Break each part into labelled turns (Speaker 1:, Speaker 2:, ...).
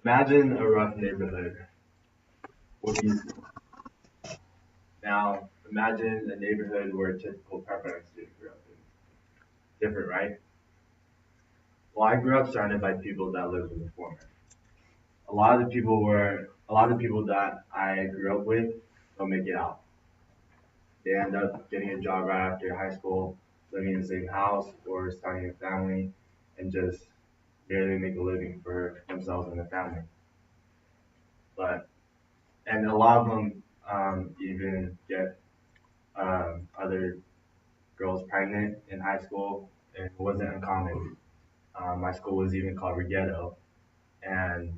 Speaker 1: Imagine a rough neighborhood. What do you see? Now, imagine a neighborhood where a typical preparatory student grew up in. Different, right? Well, I grew up surrounded by people that lived in the former. A lot of people that I grew up with don't make it out. They end up getting a job right after high school, living in the same house, or starting a family, and just barely make a living for themselves and their family. But and a lot of them even get other girls pregnant in high school. It wasn't uncommon. My school was even called Rigetto, and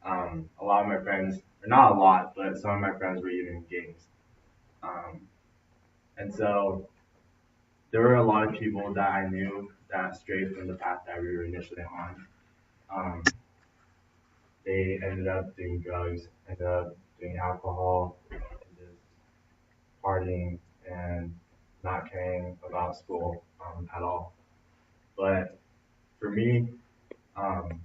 Speaker 1: a lot of my friends, or not a lot, but some of my friends were even in gangs. Um, and so there were a lot of people that I knew that strayed from the path that we were initially on. Um, they ended up doing drugs, ended up doing alcohol, and just partying and not caring about school at all. But for me, um,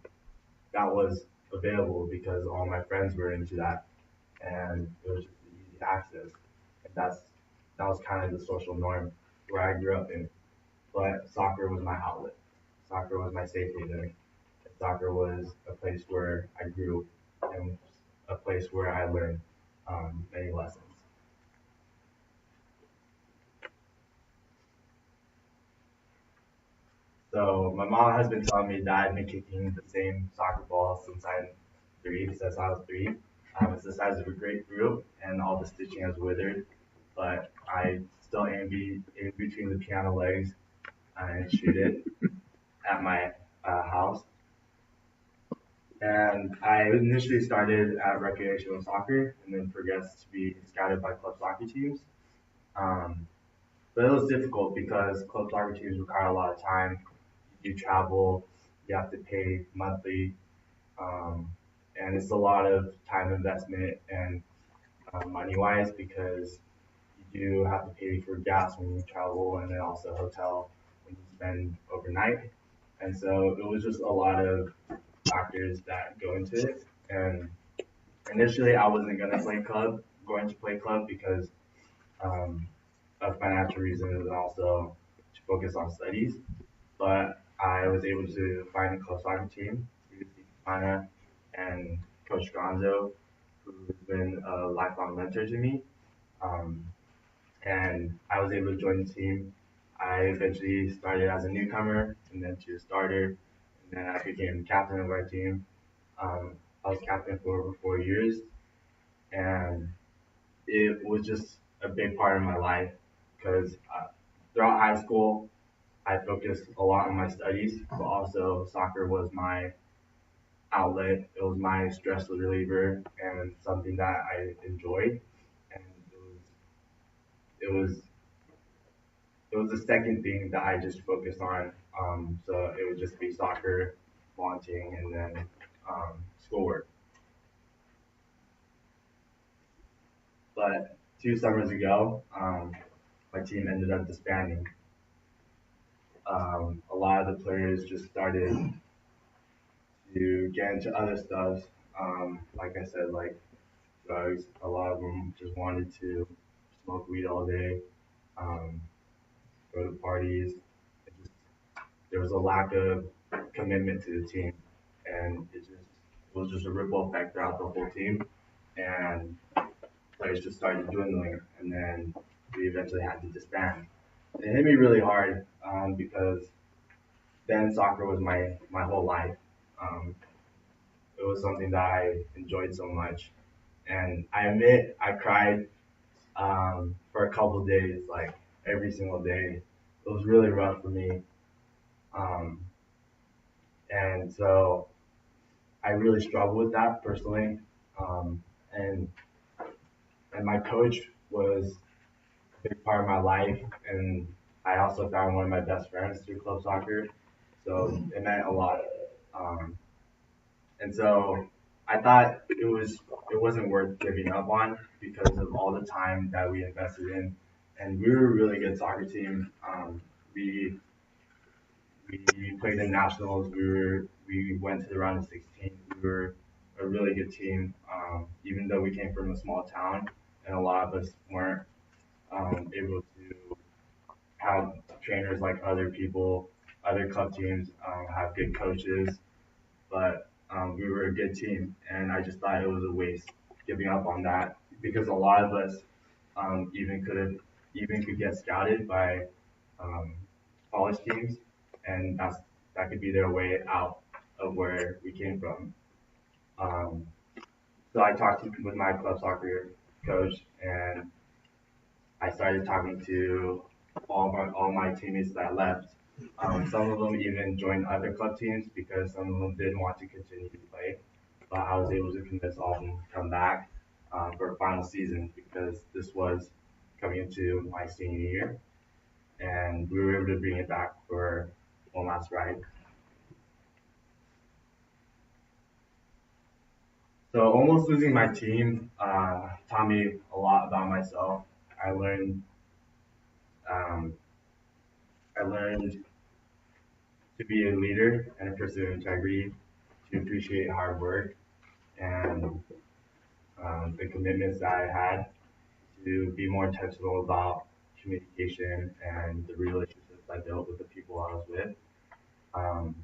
Speaker 1: that was available because all my friends were into that, and it was just easy access. And that was kind of the social norm where I grew up in. But soccer was my outlet. Soccer was my safe haven. And soccer was a place where I grew and a place where I learned many lessons. So my mom has been telling me that I've been kicking the same soccer ball since I was three. It's the size of a grapefruit, and all the stitching has withered. But I still aim be in between the piano legs and shoot it at my house. And I initially started at recreational soccer, and then progressed to be scouted by club soccer teams. Um, but it was difficult because club soccer teams require a lot of time. You travel, you have to pay monthly, um, and it's a lot of time investment and money wise because you do have to pay for gas when you travel and then also hotel when you spend overnight. And so it was just a lot of factors that go into it. And initially, I wasn't going to play club because um, of financial reasons and also to focus on studies. But I was able to find a club soccer team through Steve Kana and Coach Gonzo, who's been a lifelong mentor to me. Um, and I was able to join the team. I eventually started as a newcomer and then to a starter, and then I became the captain of our team. I was captain for over 4 years, and it was just a big part of my life because throughout high school, I focused a lot on my studies, but also soccer was my outlet. It was my stress reliever and something that I enjoyed, and it was it was the second thing that I just focused on. So it would just be soccer, volunteering, and then schoolwork. But 2 summers ago, my team ended up disbanding. A lot of the players just started to get into other stuff. Like I said, like drugs. A lot of them just wanted to smoke weed all day, um, go to parties. There was a lack of commitment to the team, and it was just a ripple effect throughout the whole team, and players just started dwindling, and then we eventually had to disband. It hit me really hard because then soccer was my whole life. Um, it was something that I enjoyed so much, and I admit I cried for a couple of days, like every single day. It was really rough for me, um, and so I really struggled with that personally. Um, and and my coach was a big part of my life, and I also found one of my best friends through club soccer, so it meant a lot. Um, and so I thought it wasn't worth giving up on because of all the time that we invested in, and we were a really good soccer team. We we played in nationals. We went to the round of 16. We were a really good team. Even though we came from a small town and a lot of us weren't able to have trainers like other people, other club teams have good coaches, but we were a good team, and I just thought it was a waste giving up on that because a lot of us even could get scouted by um, college teams, and that could be their way out of where we came from. Um, so I talked with my club soccer coach, and I started talking to all my teammates that left. Some of them even joined other club teams because some of them didn't want to continue to play. But I was able to convince all of them to come back for a final season because this was coming into my senior year, and we were able to bring it back for one last ride. So almost losing my team taught me a lot about myself. I learned um, I learned to be a leader and a person of integrity, to appreciate hard work and the commitments that I had, to be more intentional about communication and the relationships I built with the people I was with, um,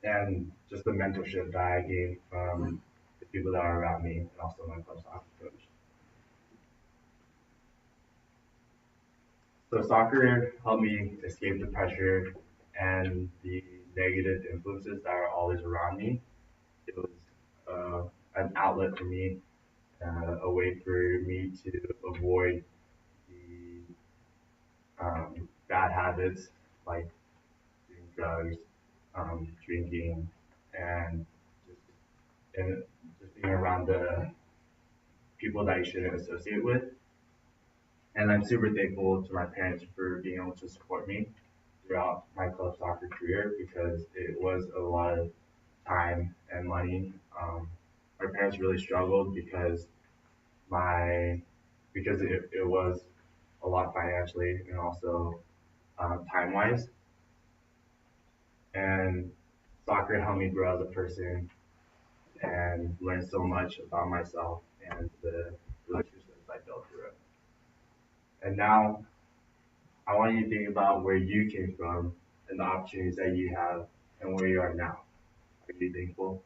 Speaker 1: and just the mentorship that I gained from the people that are around me and also my club soccer coach. So soccer helped me escape the pressure and the negative influences that are always around me. It was an outlet for me, a way for me to avoid the bad habits like doing drugs, drinking, and just and just being around the people that you shouldn't associate with. And I'm super thankful to my parents for being able to support me throughout my club soccer career because it was a lot of time and money. My parents really struggled my because it was a lot financially and also time wise. And soccer helped me grow as a person and learn so much about myself and the relationships I built through it. And now I want you to think about where you came from and the opportunities that you have and where you are now. Are you thankful?